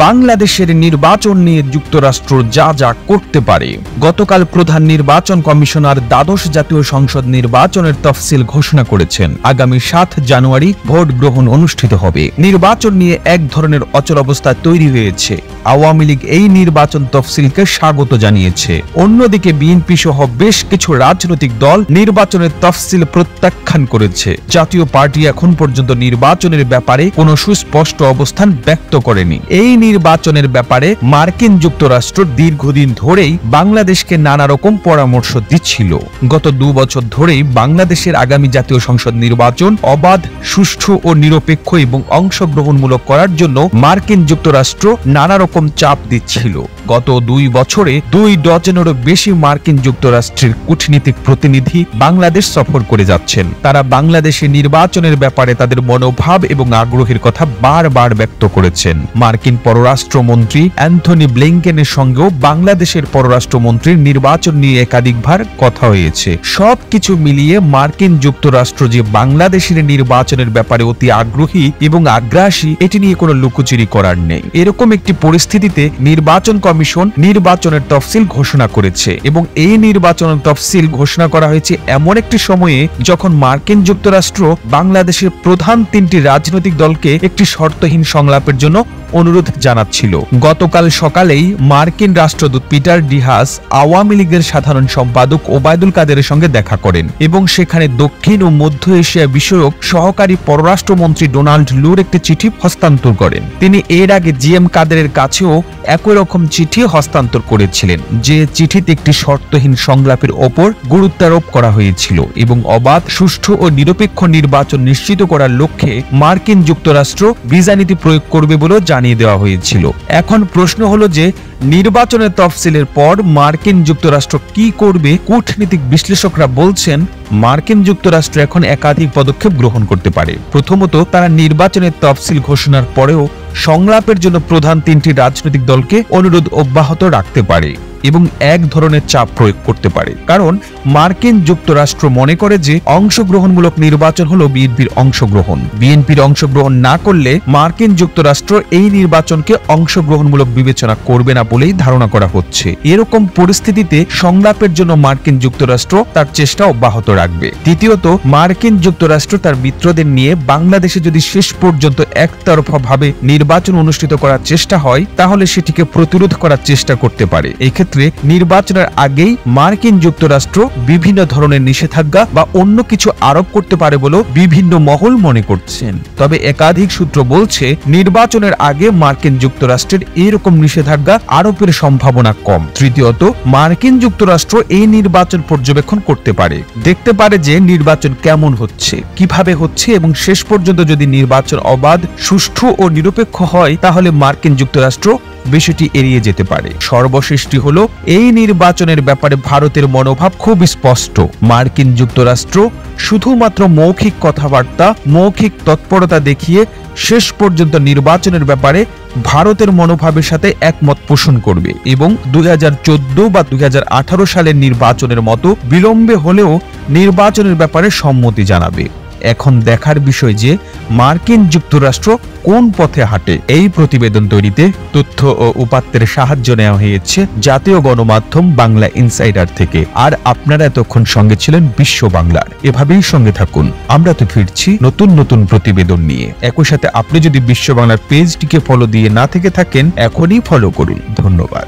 বাংলাদেশের নির্বাচন নিয়ে যুক্তরাষ্ট্র যা যা করতে পারে। গতকাল প্রধান নির্বাচন কমিশনার দ্বাদশ জাতীয় সংসদ নির্বাচনের তফসিল ঘোষণা করেছেন। আগামী 7 জানুয়ারি ভোট গ্রহণ অনুষ্ঠিত হবে। নির্বাচন নিয়ে এক ধরনের অচলাবস্থা তৈরি হয়েছে। আওয়ামী লীগ এই নির্বাচন তফসিলকে স্বাগত জানিয়েছে। অন্যদিকে বিএনপি সহ বেশ কিছু রাজনৈতিক দল নির্বাচনের তফসিল প্রত্যাখ্যান করেছে। জাতীয় পার্টি এখন পর্যন্ত নির্বাচনের ব্যাপারে কোনো সুস্পষ্ট অবস্থান ব্যক্ত করেনি। এই নির্বাচনের ব্যাপারে মার্কিন যুক্তরাষ্ট্র দীর্ঘদিন ধরেই বাংলাদেশকে নানা রকম পরামর্শ দিচ্ছিল। গত 2 বছর ধরেই বাংলাদেশের আগামী জাতীয় সংসদ নির্বাচন অবাধ, সুষ্ঠু ও নিরপেক্ষ এবং অংশগ্রহণমূলক করার জন্য মার্কিন যুক্তরাষ্ট্র নানা রকম চাপ দিচ্ছিল। গত 2 বছরে 2 ডজনেরও বেশি মার্কিন যুক্তরাষ্ট্রের কূটনীতিক প্রতিনিধি বাংলাদেশ সফর করে যাচ্ছেন। তারা বাংলাদেশে নির্বাচনের ব্যাপারে তাদের মনোভাব এবং আগ্রহের কথা বারবার ব্যক্ত করেছেন। মার্কিন পররাষ্ট্রমন্ত্রী অ্যান্থনি ব্লিংকেনের সঙ্গেও বাংলাদেশের পররাষ্ট্রমন্ত্রীর নির্বাচন নিয়ে একাধিকবার কথা হয়েছে। সবকিছু মিলিয়ে মার্কিন যুক্তরাষ্ট্র যে বাংলাদেশের নির্বাচনের ব্যাপারে অতি আগ্রহী এবং আগ্রাসী, এটি নিয়ে কোনো লুকোচুরি করার নেই। এরকম একটি পরিস্থিতিতে নির্বাচন কমিশন নির্বাচনের তফসিল ঘোষণা করেছে এবং এই নির্বাচনের তফসিল ঘোষণা করা হয়েছে এমন একটি সময়ে যখন মার্কিন যুক্তরাষ্ট্র বাংলাদেশের প্রধান 3টি রাজনৈতিক দলকে একটি শর্তহীন সংলাপের জন্য অনুরোধ জানাচ্ছিল। গতকাল সকালেই মার্কিন রাষ্ট্রদূত পিটার ডিহাস আওয়ামী লীগের সাধারণ সম্পাদক ওবায়দুল কাদেরের সঙ্গে দেখা করেন এবং সেখানে দক্ষিণ ও মধ্য এশিয়া বিষয়ক সহকারী পররাষ্ট্রমন্ত্রী ডোনাল্ড লুর একটি চিঠি হস্তান্তর করেন। তিনি এর আগে জিএম কাদেরের কাছেও একই রকম চিঠি হস্তান্তর করেছিলেন, যে চিঠিতে একটি শর্তহীন সংলাপের ওপর গুরুত্বারোপ করা হয়েছিল এবং অবাধ, সুষ্ঠু ও নিরপেক্ষ নির্বাচন নিশ্চিত করার লক্ষ্যে মার্কিন যুক্তরাষ্ট্র ভিসা নীতি প্রয়োগ করবে বলেও জানিয়ে দেওয়া হয়েছিল। এখন প্রশ্ন হলো যে নির্বাচনের তফসিলের পর মার্কিন যুক্তরাষ্ট্র কি করবে? কূটনীতিক বিশ্লেষকরা বলছেন মার্কিন যুক্তরাষ্ট্র এখন একাধিক পদক্ষেপ গ্রহণ করতে পারে। প্রথমত, তারা নির্বাচনের তফসিল ঘোষণার পরেও সংলাপের জন্য প্রধান 3টি রাজনৈতিক দলকে অনুরোধ অব্যাহত রাখতে পারে এবং এক ধরনের চাপ প্রয়োগ করতে পারে। কারণ মার্কিন যুক্তরাষ্ট্র মনে করে যে অংশগ্রহণমূলক নির্বাচন হলো বিএনপির অংশগ্রহণ। বিএনপির অংশগ্রহণ না করলে মার্কিন যুক্তরাষ্ট্র এই নির্বাচনকে অংশগ্রহণমূলক বিবেচনা করবে না বলেই ধারণা করা হচ্ছে। এরকম পরিস্থিতিতে সংলাপের জন্য মার্কিন যুক্তরাষ্ট্র তার চেষ্টা অব্যাহত রাখবে। দ্বিতীয়ত, মার্কিন যুক্তরাষ্ট্র তার মিত্রদের নিয়ে বাংলাদেশে যদি শেষ পর্যন্ত একতরফা ভাবে নির্বাচন অনুষ্ঠিত করার চেষ্টা হয়, তাহলে সেটিকে প্রতিরোধ করার চেষ্টা করতে পারে। এই ক্ষেত্রে নির্বাচনের আগেই মার্কিন যুক্তরাষ্ট্র বিভিন্ন ধরনের নিষেধাজ্ঞা বা অন্য কিছু আরোপ করতে পারে বলেও বিভিন্ন মহল মনে করছেন। তবে একাধিক সূত্র বলছে নির্বাচনের আগে মার্কিন যুক্তরাষ্ট্রের এরকম নিষেধাজ্ঞা আরোপের সম্ভাবনা কম। তৃতীয়ত, মার্কিন যুক্তরাষ্ট্র এই নির্বাচন পর্যবেক্ষণ করতে পারে, দেখতে পারে যে নির্বাচন কেমন হচ্ছে, কিভাবে হচ্ছে এবং শেষ পর্যন্ত যদি নির্বাচন অবাধ, সুষ্ঠু ও নিরপেক্ষ হয়, তাহলে মার্কিন যুক্তরাষ্ট্র বিষয়টি এড়িয়ে যেতে পারে। সর্বশেষটি হলো এই নির্বাচনের ব্যাপারে ভারতের মনোভাব খুব স্পষ্ট। মার্কিন যুক্তরাষ্ট্র শুধুমাত্র মৌখিক কথাবার্তা, মৌখিক তৎপরতা দেখিয়ে শেষ পর্যন্ত নির্বাচনের ব্যাপারে ভারতের মনোভাবের সাথে একমত পোষণ করবে এবং 2014 বা 2018 সালের নির্বাচনের মতো বিলম্বে হলেও নির্বাচনের ব্যাপারে সম্মতি জানাবে। এখন দেখার বিষয় যে মার্কিন যুক্তরাষ্ট্র কোন পথে হাঁটে। এই প্রতিবেদন তৈরিতে তথ্য ও উপাত্তের সাহায্য নেওয়া হয়েছে জাতীয় গণমাধ্যম বাংলা ইনসাইডার থেকে। আর আপনারা এতক্ষণ সঙ্গে ছিলেন বিশ্ব বাংলার। এভাবেই সঙ্গে থাকুন, আমরা তো ফিরছি নতুন নতুন প্রতিবেদন নিয়ে। একই সাথে আপনি যদি বিশ্ব বাংলার পেজটিকে ফলো দিয়ে না থেকে থাকেন, এখনই ফলো করুন। ধন্যবাদ।